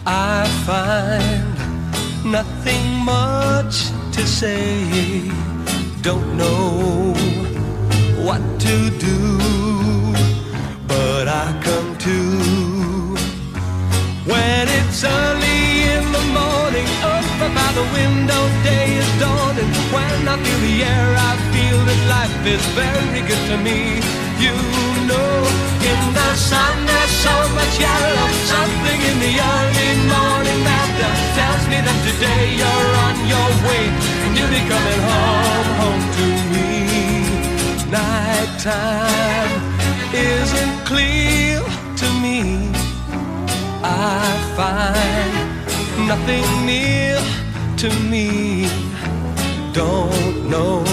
I find nothing much to say. Don't know what to do, but I come to when it's early in the morning. Up by the window, day is dawning. When I feel the air, I feel that life is very good to me. You know, in the sun there's so much yellow. Something in the early morning that tells me that today you're on your way and you'll be coming home, home to me. Nighttime isn't clear to me. I find nothing near to me. Don't know